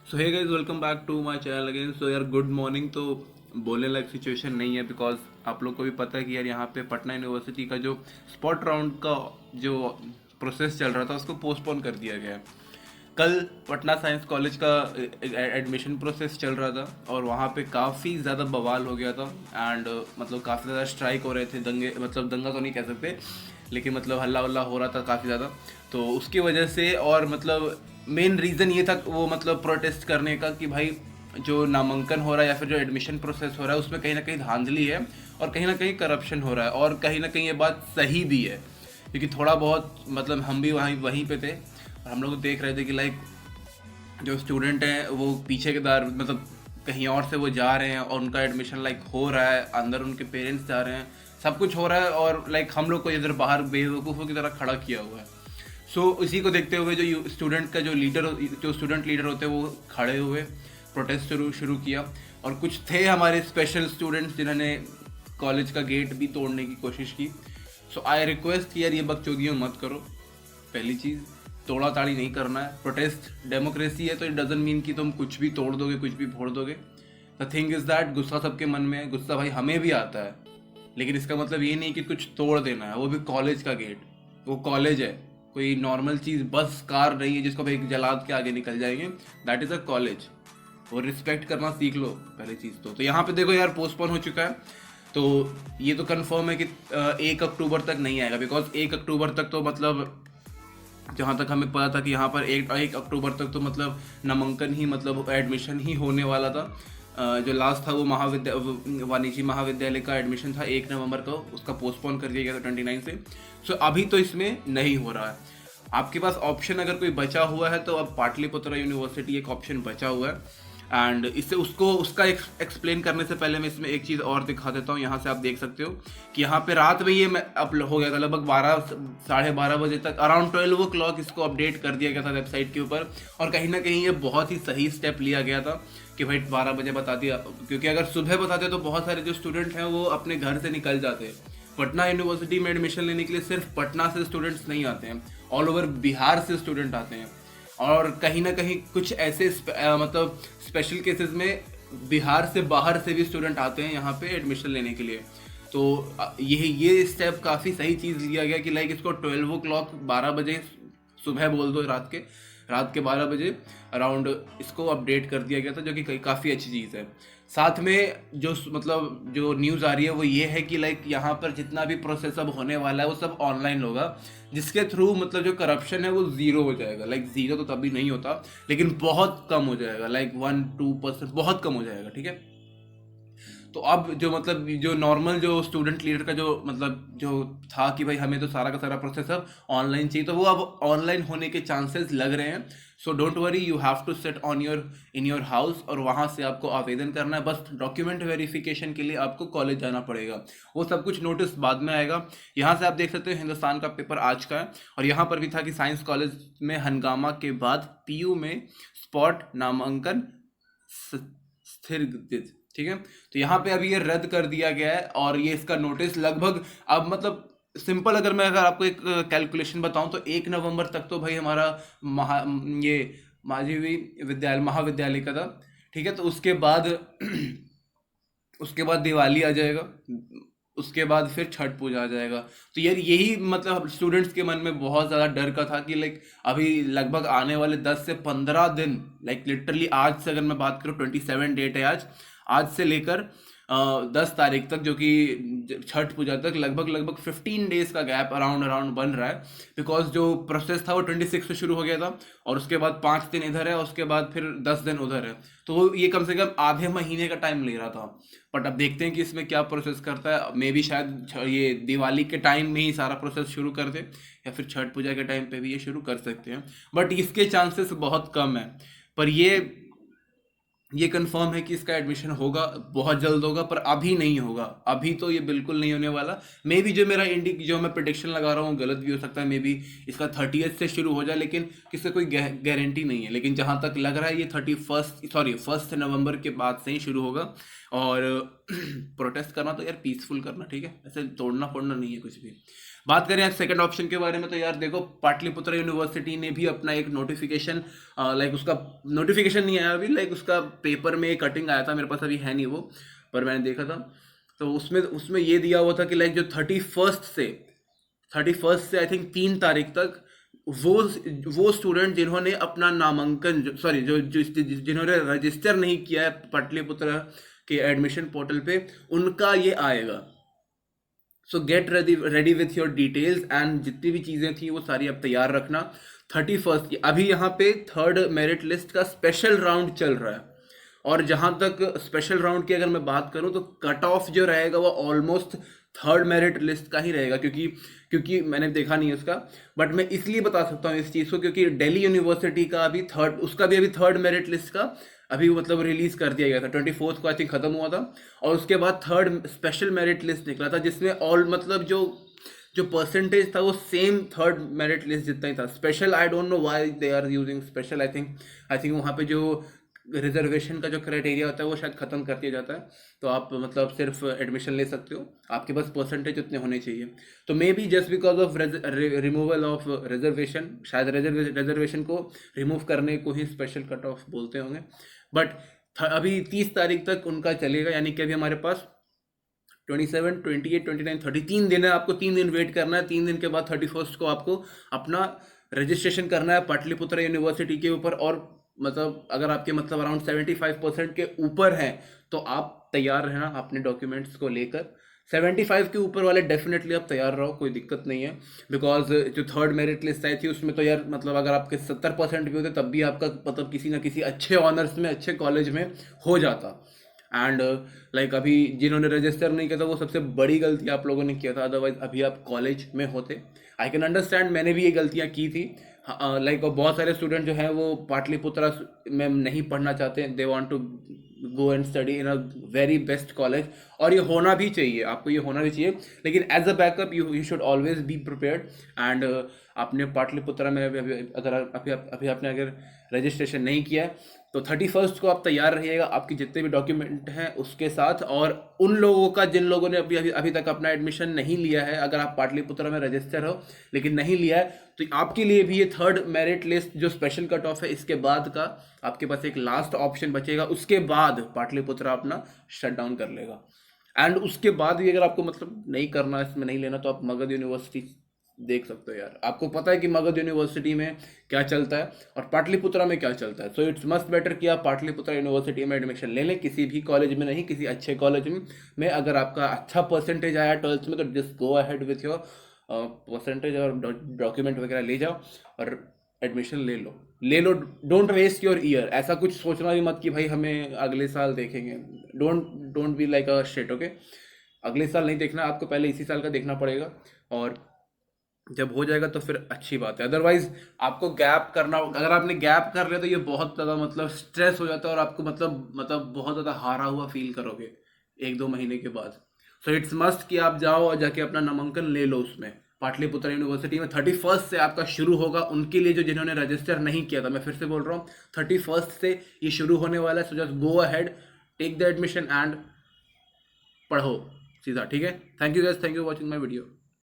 So hey guys, welcome back to my channel again. So यार, good morning तो बोलने लायक situation नहीं है, बिकॉज आप लोग को भी पता है कि यार यहाँ पे पटना यूनिवर्सिटी का जो स्पॉट राउंड का जो प्रोसेस चल रहा था उसको पोस्टपोन कर दिया गया है। कल पटना साइंस कॉलेज का एडमिशन प्रोसेस चल रहा था और वहाँ पे काफ़ी ज़्यादा बवाल हो गया था। एंड मतलब काफ़ी ज़्यादा स्ट्राइक हो रहे थे, दंगे, मतलब दंगा तो नहीं कह सकते, लेकिन मतलब हल्ला वल्ला हो रहा था काफ़ी ज़्यादा। तो उसकी वजह से, और मतलब मेन रीज़न ये था वो मतलब प्रोटेस्ट करने का कि भाई जो नामांकन हो रहा है या फिर जो एडमिशन प्रोसेस हो रहा है उसमें कहीं ना कहीं धांधली है और कहीं ना कहीं करप्शन हो रहा है, और कहीं ना कहीं ये बात सही भी है। क्योंकि थोड़ा बहुत मतलब हम भी वहीं वहीं पे थे और हम लोग देख रहे थे कि लाइक जो स्टूडेंट हैं वो पीछे के दार मतलब कहीं और से वो जा रहे हैं और उनका एडमिशन लाइक हो रहा है, अंदर उनके पेरेंट्स जा रहे हैं, सब कुछ हो रहा है, और लाइक हम लोग को इधर बाहर बेवकूफ़ों की तरह खड़ा किया हुआ है। सो इसी को देखते हुए जो स्टूडेंट का जो स्टूडेंट लीडर होते हैं वो खड़े हुए प्रोटेस्ट शुरू शुरू किया। और कुछ थे हमारे स्पेशल स्टूडेंट्स जिन्होंने कॉलेज का गेट भी तोड़ने की कोशिश की। सो आई रिक्वेस्ट कि यार ये बकचोदियों मत करो। पहली चीज़, तोड़ा ताड़ी नहीं करना है। प्रोटेस्ट डेमोक्रेसी है तो इट डजंट मीन कि तुम कुछ भी तोड़ दोगे, कुछ भी फोड़ दोगे। द थिंग इज दैट गुस्सा सबके मन में है, गुस्सा भाई हमें भी आता है, लेकिन इसका मतलब ये नहीं कि कुछ तोड़ देना है, वो भी कॉलेज का गेट। वो कॉलेज है, कोई नॉर्मल चीज़ बस कार नहीं है जिसको भाई जलाद के आगे निकल जाएंगे। That is a college. और रिस्पेक्ट करना सीख लो पहली चीज़ तो यहाँ पे देखो यार, पोस्टपोन हो चुका है। तो ये तो कंफर्म है कि 1 अक्टूबर तक नहीं आएगा, बिकॉज 1 अक्टूबर तक तो मतलब जहाँ तक हमें पता था कि यहाँ पर 1 अक्टूबर तक तो मतलब नामांकन ही मतलब एडमिशन ही होने वाला था। जो लास्ट था वो वाणिज्य महाविद्यालय का एडमिशन था 1 नवंबर को, उसका पोस्टपोन कर दिया गया था 29 से। सो अभी तो इसमें नहीं हो रहा है। आपके पास ऑप्शन अगर कोई बचा हुआ है तो अब पाटलिपुत्र यूनिवर्सिटी एक ऑप्शन बचा हुआ है। एंड इससे उसको उसका एक्सप्लेन करने से पहले मैं इसमें एक चीज़ और दिखा देता हूँ। यहाँ से आप देख सकते हो कि यहाँ पे रात में ये मैं अपलोड हो गया था, लगभग 12 साढ़े 12 बजे तक, अराउंड 12 o'clock इसको अपडेट कर दिया गया था वेबसाइट के ऊपर। और कहीं ना कहीं ये बहुत ही सही स्टेप लिया गया था कि भाई 12 बजे बता दिया, क्योंकि अगर सुबह बताते तो बहुत सारे जो स्टूडेंट हैं वो अपने घर से निकल जाते हैं। पटना यूनिवर्सिटी में एडमिशन लेने के लिए सिर्फ पटना से स्टूडेंट्स नहीं आते हैं, ऑल ओवर बिहार से स्टूडेंट आते हैं। और कहीं ना कहीं कुछ ऐसे मतलब स्पेशल केसेस में बिहार से बाहर से भी स्टूडेंट आते हैं यहाँ पे एडमिशन लेने के लिए। तो ये स्टेप काफ़ी सही चीज़ लिया गया कि लाइक इसको 12 o'clock 12 बजे सुबह बोल दो, रात के 12 बजे अराउंड इसको अपडेट कर दिया गया था, जो कि काफ़ी अच्छी चीज़ है। साथ में जो मतलब जो न्यूज़ आ रही है वो ये है कि लाइक यहाँ पर जितना भी प्रोसेस अब होने वाला है वो सब ऑनलाइन होगा, जिसके थ्रू मतलब जो करप्शन है वो ज़ीरो हो जाएगा। लाइक ज़ीरो तो तभी नहीं होता, लेकिन बहुत कम हो जाएगा, लाइक 1-2% बहुत कम हो जाएगा, ठीक है। तो अब जो मतलब जो नॉर्मल जो स्टूडेंट लीडर का जो मतलब जो था कि भाई हमें तो सारा का सारा प्रोसेस अब ऑनलाइन चाहिए, तो वो अब ऑनलाइन होने के चांसेस लग रहे हैं। So don't worry, you have to set on in your house, और वहाँ से आपको आवेदन करना है। बस डॉक्यूमेंट वेरिफिकेशन के लिए आपको कॉलेज जाना पड़ेगा, वो सब कुछ नोटिस बाद में आएगा। यहाँ से आप देख सकते हो हिंदुस्तान का पेपर आज का है, और यहाँ पर भी था कि साइंस कॉलेज में हंगामा के बाद पीयू में स्पॉट नामांकन स्थिर, ठीक है। तो यहाँ पे अभी ये रद्द कर दिया गया है, और ये इसका नोटिस लगभग अब मतलब सिंपल, अगर आपको एक कैलकुलेशन बताऊं तो 1 नवंबर तक तो भाई हमारा ये माध्यमिक विद्यालय महाविद्यालय का था, ठीक है। तो उसके बाद उसके बाद दिवाली आ जाएगा, उसके बाद फिर छठ पूजा आ जाएगा। तो यार यही मतलब स्टूडेंट्स के मन में बहुत ज़्यादा डर का था कि लाइक अभी लगभग आने वाले 10 से 15 दिन, लाइक लिटरली आज से अगर मैं बात करूँ 27 डेट है आज, आज से लेकर 10 तारीख तक, जो कि छठ पूजा तक, लगभग लगभग 15 डेज का गैप अराउंड अराउंड बन रहा है। बिकॉज जो प्रोसेस था वो 26 से शुरू हो गया था, और उसके बाद 5 दिन इधर है, उसके बाद फिर 10 दिन उधर है। तो ये कम से कम आधे महीने का टाइम ले रहा था। बट अब देखते हैं कि इसमें क्या प्रोसेस करता है। मे बी शायद ये दिवाली के टाइम में ही सारा प्रोसेस शुरू कर दे, या फिर छठ पूजा के टाइम पे भी ये शुरू कर सकते हैं, बट इसके चांसेस बहुत कम है। पर ये कंफर्म है कि इसका एडमिशन होगा, बहुत जल्द होगा, पर अभी नहीं होगा। अभी तो ये बिल्कुल नहीं होने वाला। मे बी जो मैं प्रिडिक्शन लगा रहा हूँ गलत भी हो सकता है, मे बी इसका 30th से शुरू हो जाए, लेकिन किससे कोई गारंटी नहीं है। लेकिन जहाँ तक लग रहा है ये 1 नवंबर के बाद से ही शुरू होगा। और प्रोटेस्ट करना तो यार पीसफुल करना, ठीक है, ऐसे तोड़ना फोड़ना नहीं है कुछ भी। बात करें आज सेकंड ऑप्शन के बारे में, तो यार देखो पाटलिपुत्र यूनिवर्सिटी ने भी अपना एक नोटिफिकेशन, लाइक उसका नोटिफिकेशन नहीं आया अभी, लाइक उसका पेपर में कटिंग आया था, मेरे पास अभी है नहीं वो, पर मैंने देखा था। तो उसमें उसमें ये दिया हुआ था कि लाइक जो 31st से आई थिंक 3 तारीख तक वो स्टूडेंट जिन्होंने अपना नामांकन, सॉरी जो जिन्होंने रजिस्टर नहीं किया है पाटलिपुत्र के एडमिशन पोर्टल पे, उनका ये आएगा। सो get ready with your details and जितनी भी चीज़ें थी वो सारी अब तैयार रखना। 31st की अभी यहाँ पे थर्ड मेरिट लिस्ट का स्पेशल राउंड चल रहा है, और जहाँ तक स्पेशल राउंड की अगर मैं बात करूँ तो कट ऑफ जो रहेगा वो ऑलमोस्ट थर्ड मेरिट लिस्ट का ही रहेगा, क्योंकि मैंने देखा नहीं उसका, बट मैं इसलिए बता सकता हूँ इस चीज़ को क्योंकि दिल्ली यूनिवर्सिटी का अभी उसका भी अभी थर्ड मेरिट लिस्ट का अभी मतलब रिलीज कर दिया गया था। 24 को आई थिंक खत्म हुआ था, और उसके बाद थर्ड स्पेशल मेरिट लिस्ट निकला था, जिसमें ऑल मतलब जो परसेंटेज था वो सेम थर्ड मेरिट लिस्ट जितना ही था। Special I don't know why they are using special, I think वहाँ पे जो रिजर्वेशन का जो क्राइटेरिया होता है वो शायद खत्म कर दिया जाता है, तो आप मतलब सिर्फ एडमिशन ले सकते हो, आपके पास परसेंटेज उतने होने चाहिए। तो may be just because of removal of reservation, शायद रिजर्वेशन को रिमूव करने को ही स्पेशल कट ऑफ बोलते होंगे, बट अभी 30 तारीख तक उनका चलेगा, यानी कि अभी हमारे पास 27, 28, 29, 30 3 दिन है, आपको 3 दिन वेट करना है। 3 दिन के बाद 31st को आपको अपना रजिस्ट्रेशन करना है पाटलिपुत्र यूनिवर्सिटी के ऊपर, और मतलब अगर आपके मतलब अराउंड 75% के ऊपर हैं तो आप तैयार रहना अपने डॉक्यूमेंट्स को लेकर। 75 के ऊपर वाले डेफिनेटली आप तैयार रहो, कोई दिक्कत नहीं है, बिकॉज जो थर्ड मेरिट लिस्ट आई थी उसमें तो यार मतलब अगर आपके 70% भी होते तब भी आपका मतलब किसी ना किसी अच्छे ऑनर्स में अच्छे कॉलेज में हो जाता। एंड लाइक अभी जिन्होंने रजिस्टर नहीं किया था वो सबसे बड़ी गलती आप लोगों ने किया था, अदरवाइज अभी आप कॉलेज में होते। आई कैन अंडरस्टैंड, मैंने भी ये गलतियाँ की थी। लाइक बहुत सारे स्टूडेंट जो हैं वो पाटलिपुत्र में नहीं पढ़ना चाहते, they want to go and study in a very best college, और ये होना भी चाहिए, आपको ये होना भी चाहिए, लेकिन as a backup you should always be prepared. And आपने पाटलिपुत्र में अगर अभी आपने अगर रजिस्ट्रेशन नहीं किया है तो 31st को आप तैयार रहिएगा आपके जितने भी डॉक्यूमेंट हैं उसके साथ। और उन लोगों का जिन लोगों ने अभी तक अपना एडमिशन नहीं लिया है, अगर आप पाटलिपुत्र में रजिस्टर हो लेकिन नहीं लिया है, तो आपके लिए भी ये थर्ड मेरिट लिस्ट जो स्पेशल कट ऑफ है इसके बाद का आपके पास एक लास्ट ऑप्शन बचेगा, उसके बाद पाटलिपुत्र अपना शट डाउन कर लेगा। एंड उसके बाद भी अगर आपको मतलब नहीं करना, इसमें नहीं लेना, तो आप मगध यूनिवर्सिटी देख सकते हो। यार आपको पता है कि मगध यूनिवर्सिटी में क्या चलता है और पाटलिपुत्रा में क्या चलता है, सो इट्स मस्ट बेटर कि आप पाटलिपुत्रा यूनिवर्सिटी में एडमिशन ले लें, किसी भी कॉलेज में नहीं, किसी अच्छे कॉलेज में। अगर आपका अच्छा परसेंटेज आया 12th में तो just go ahead with your percentage और डॉक्यूमेंट वगैरह ले जाओ और एडमिशन ले लो। Don't waste your year. ऐसा कुछ सोचना भी मत कि भाई हमें अगले साल देखेंगे। Don't be like a shit, okay. अगले साल नहीं देखना आपको, पहले इसी साल का देखना पड़ेगा, और जब हो जाएगा तो फिर अच्छी बात है। अदरवाइज आपको गैप करना, अगर आपने गैप कर लिया तो ये बहुत ज़्यादा मतलब स्ट्रेस हो जाता है और आपको मतलब बहुत ज़्यादा हारा हुआ फील करोगे 1-2 महीने के बाद। सो इट्स मस्ट कि आप जाओ और जाके अपना नामांकन ले लो उसमें पाटलिपुत्र यूनिवर्सिटी में। 31st से आपका शुरू होगा। उनके लिए जो जिन्होंने रजिस्टर नहीं किया था, मैं फिर से बोल रहा हूँ 31st से ये शुरू होने वाला है। So just go ahead, take the admission and पढ़ो सीधा, ठीक है। Thank you guys, thank you watching my video.